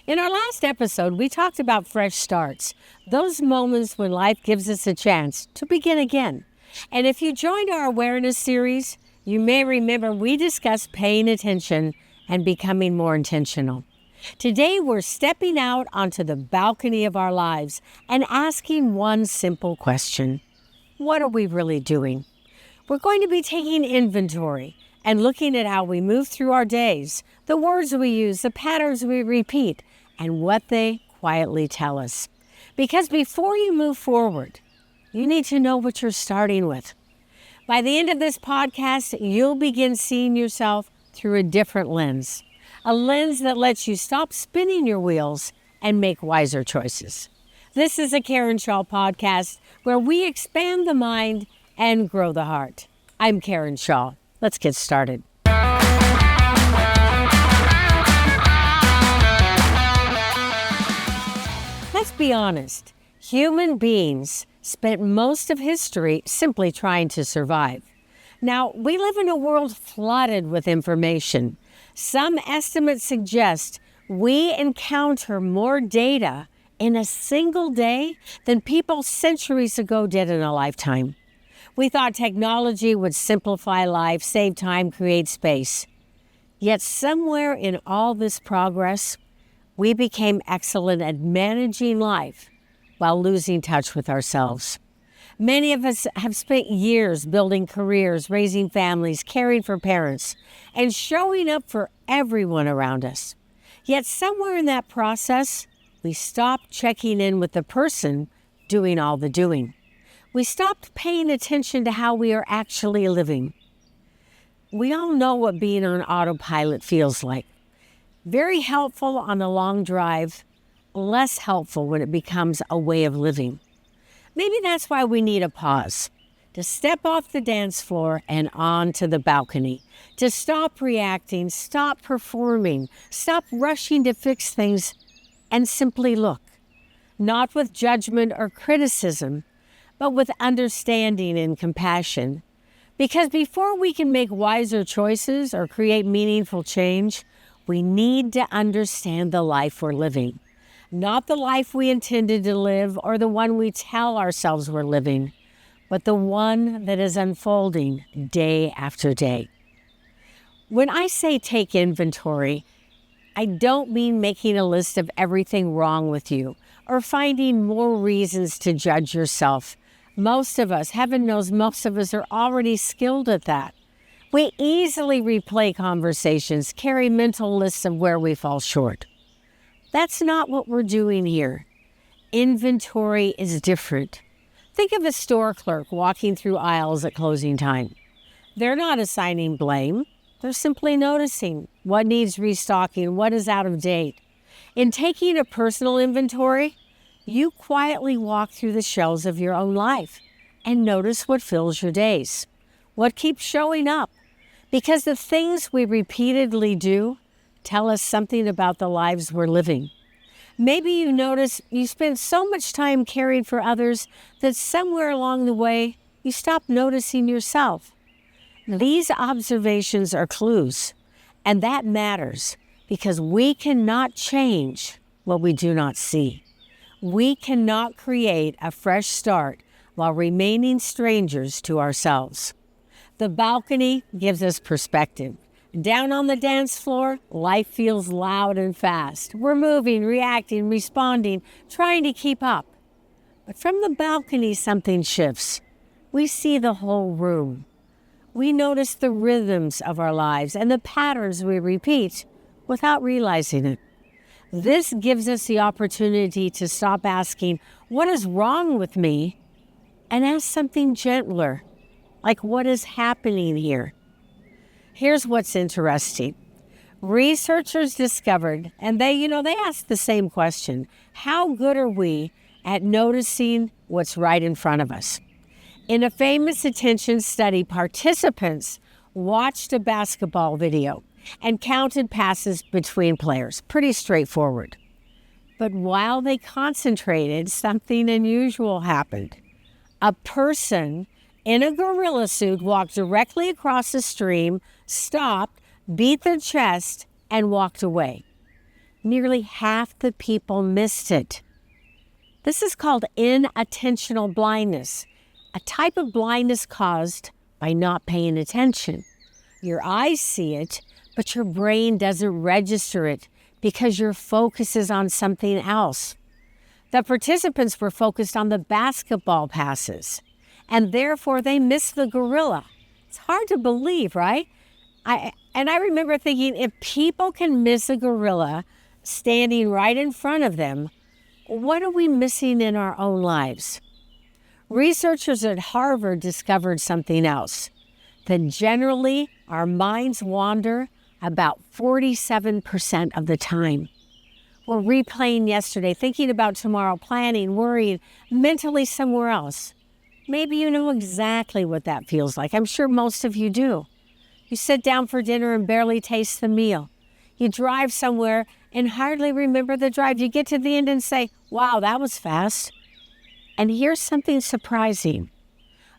In our last episode, we talked about fresh starts, those moments when life gives us a chance to begin again. And if you joined our awareness series, you may remember we discussed paying attention and becoming more intentional. Today, we're stepping out onto the balcony of our lives and asking one simple question. What are we really doing? We're going to be taking inventory and looking at how we move through our days, the words we use, the patterns we repeat, and what they quietly tell us. Because before you move forward, you need to know what you're starting with. By the end of this podcast, you'll begin seeing yourself through a different lens, a lens that lets you stop spinning your wheels and make wiser choices. This is a Karen Schaal Podcast where we expand the mind and grow the heart. I'm Karen Schaal. Let's get started. Let's be honest, human beings spent most of history simply trying to survive. Now, we live in a world flooded with information. Some estimates suggest we encounter more data in a single day than people centuries ago did in a lifetime. We thought technology would simplify life, save time, create space. Yet somewhere in all this progress, we became excellent at managing life while losing touch with ourselves. Many of us have spent years building careers, raising families, caring for parents, and showing up for everyone around us. Yet somewhere in that process, we stopped checking in with the person doing all the doing. We stopped paying attention to how we are actually living. We all know what being on autopilot feels like. Very helpful on a long drive, less helpful when it becomes a way of living. Maybe that's why we need a pause, to step off the dance floor and onto the balcony, to stop reacting, stop performing, stop rushing to fix things, and simply look, not with judgment or criticism, but with understanding and compassion. Because before we can make wiser choices or create meaningful change, we need to understand the life we're living. Not the life we intended to live or the one we tell ourselves we're living, but the one that is unfolding day after day. When I say take inventory, I don't mean making a list of everything wrong with you or finding more reasons to judge yourself. Most of us, heaven knows most of us, are already skilled at that. We easily replay conversations, carry mental lists of where we fall short. That's not what we're doing here. Inventory is different. Think of a store clerk walking through aisles at closing time. They're not assigning blame. They're simply noticing what needs restocking, what is out of date. In taking a personal inventory, you quietly walk through the shelves of your own life and notice what fills your days, what keeps showing up. Because the things we repeatedly do tell us something about the lives we're living. Maybe you notice you spend so much time caring for others that somewhere along the way, you stop noticing yourself. These observations are clues, and that matters because we cannot change what we do not see. We cannot create a fresh start while remaining strangers to ourselves. The balcony gives us perspective. Down on the dance floor, life feels loud and fast. We're moving, reacting, responding, trying to keep up. But from the balcony, something shifts. We see the whole room. We notice the rhythms of our lives and the patterns we repeat without realizing it. This gives us the opportunity to stop asking, what is wrong with me? And ask something gentler. Like, what is happening here? Here's what's interesting. Researchers discovered, and they asked the same question, how good are we at noticing what's right in front of us? In a famous attention study, participants watched a basketball video and counted passes between players. Pretty straightforward. But while they concentrated, something unusual happened. A person in a gorilla suit walked directly across the stream, stopped, beat their chest, and walked away. nearly half the people missed it. This is called inattentional blindness, a type of blindness caused by not paying attention. Your eyes see it, but your brain doesn't register it because your focus is on something else. The participants were focused on the basketball passes, and therefore they missed the gorilla. It's hard to believe, right? I remember thinking, if people can miss a gorilla standing right in front of them, what are we missing in our own lives? Researchers at Harvard discovered something else, that generally our minds wander about 47% of the time. We're replaying yesterday, thinking about tomorrow, planning, worrying, mentally somewhere else. Maybe you know exactly what that feels like. I'm sure most of you do. You sit down for dinner and barely taste the meal. You drive somewhere and hardly remember the drive. You get to the end and say, wow, that was fast. And here's something surprising.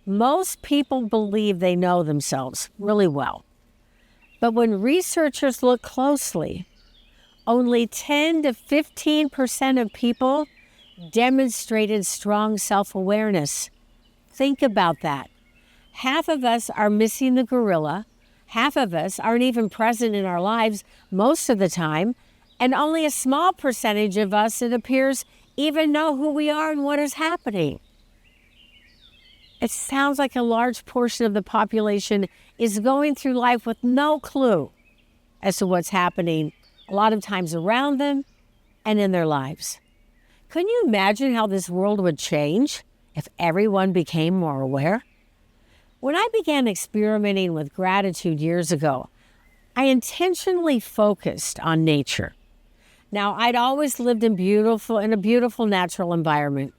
Most people believe they know themselves really well. But when researchers look closely, only 10 to 15% of people demonstrated strong self-awareness. Think about that. Half of us are missing the gorilla. Half of us aren't even present in our lives most of the time. And only a small percentage of us, it appears, even know who we are and what is happening. It sounds like a large portion of the population is going through life with no clue as to what's happening a lot of times around them and in their lives. Can you imagine how this world would change if everyone became more aware? When I began experimenting with gratitude years ago, I intentionally focused on nature. Now, I'd always lived in a beautiful natural environment,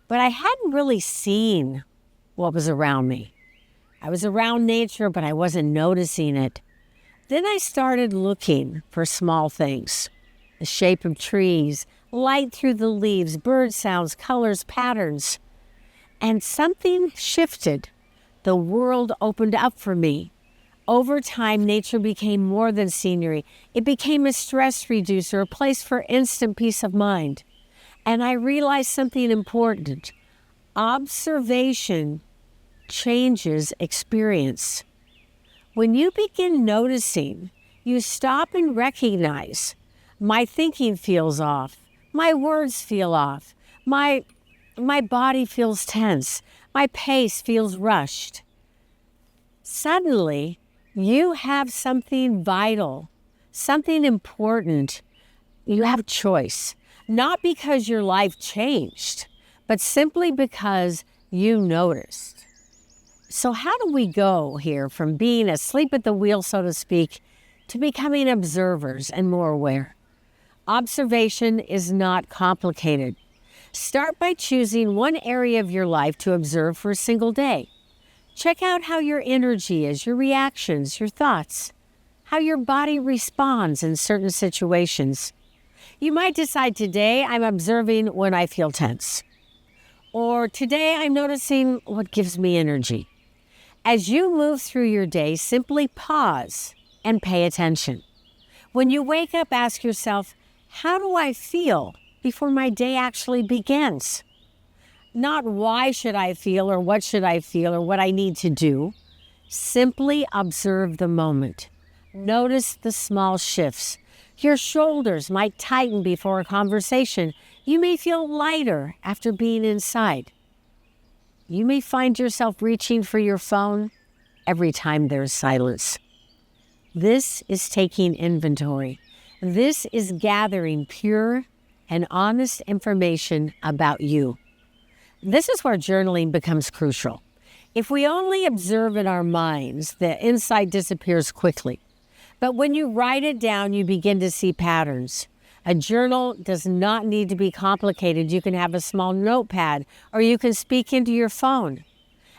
but I hadn't really seen what was around me. I was around nature, but I wasn't noticing it. Then I started looking for small things, the shape of trees, light through the leaves, bird sounds, colors, patterns. And something shifted. The world opened up for me. Over time, nature became more than scenery. It became a stress reducer, a place for instant peace of mind. And I realized something important. Observation changes experience. When you begin noticing, you stop and recognize, my thinking feels off, my words feel off, my body feels tense, my pace feels rushed. Suddenly, you have something vital, something important. You have choice, not because your life changed, but simply because you noticed. So how do we go here from being asleep at the wheel, so to speak, to becoming observers and more aware? Observation is not complicated. Start by choosing one area of your life to observe for a single day. Check out how your energy is, your reactions, your thoughts, how your body responds in certain situations. You might decide today I'm observing when I feel tense, or today I'm noticing what gives me energy. As you move through your day, simply pause and pay attention. When you wake up, ask yourself, how do I feel before my day actually begins? Not why should I feel or what should I feel or what I need to do. Simply observe the moment. Notice the small shifts. Your shoulders might tighten before a conversation. You may feel lighter after being inside. You may find yourself reaching for your phone every time there's silence. This is taking inventory. This is gathering pure and honest information about you. This is where journaling becomes crucial. If we only observe in our minds, the insight disappears quickly. But when you write it down, you begin to see patterns. A journal does not need to be complicated. You can have a small notepad, or you can speak into your phone.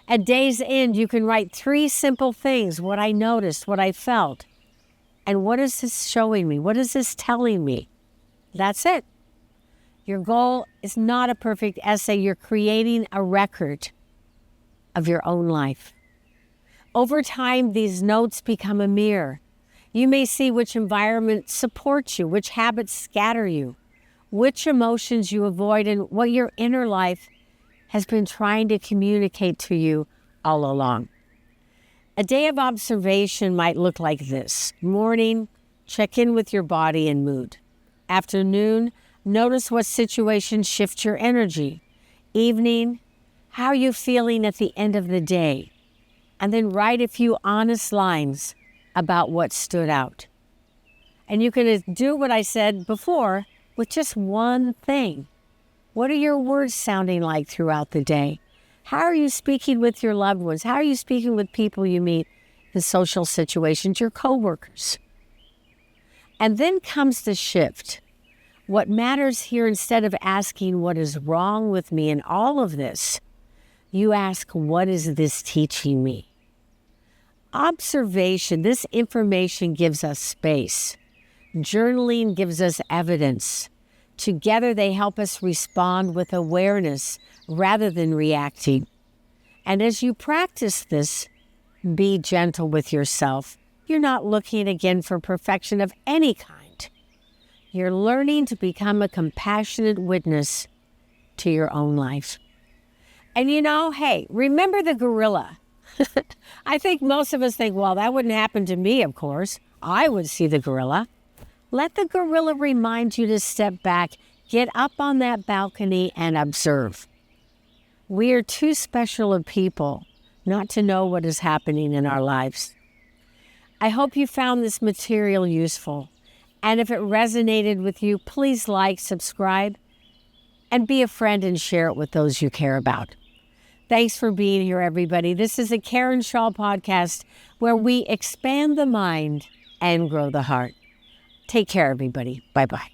At day's end, you can write 3 simple things: what I noticed, what I felt. And what is this showing me? What is this telling me? That's it. Your goal is not a perfect essay. You're creating a record of your own life. Over time, these notes become a mirror. You may see which environment supports you, which habits scatter you, which emotions you avoid, and what your inner life has been trying to communicate to you all along. A day of observation might look like this. Morning, check in with your body and mood. Afternoon, notice what situations shift your energy. Evening, how are you feeling at the end of the day? And then write a few honest lines about what stood out. And you can do what I said before with just one thing. What are your words sounding like throughout the day? How are you speaking with your loved ones? How are you speaking with people you meet in social situations, your coworkers? And then comes the shift. What matters here, instead of asking what is wrong with me in all of this, you ask, what is this teaching me? Observation, this information gives us space. Journaling gives us evidence. Together they help us respond with awareness rather than reacting. And as you practice this, be gentle with yourself. You're not looking again for perfection of any kind. You're learning to become a compassionate witness to your own life. And hey, remember the gorilla. I think most of us think, well, that wouldn't happen to me, of course. I would see the gorilla. Let the gorilla remind you to step back, get up on that balcony and observe. We are too special of people not to know what is happening in our lives. I hope you found this material useful. And if it resonated with you, please like, subscribe, and be a friend and share it with those you care about. Thanks for being here, everybody. This is a Karen Schaal Podcast where we expand the mind and grow the heart. Take care, everybody. Bye-bye.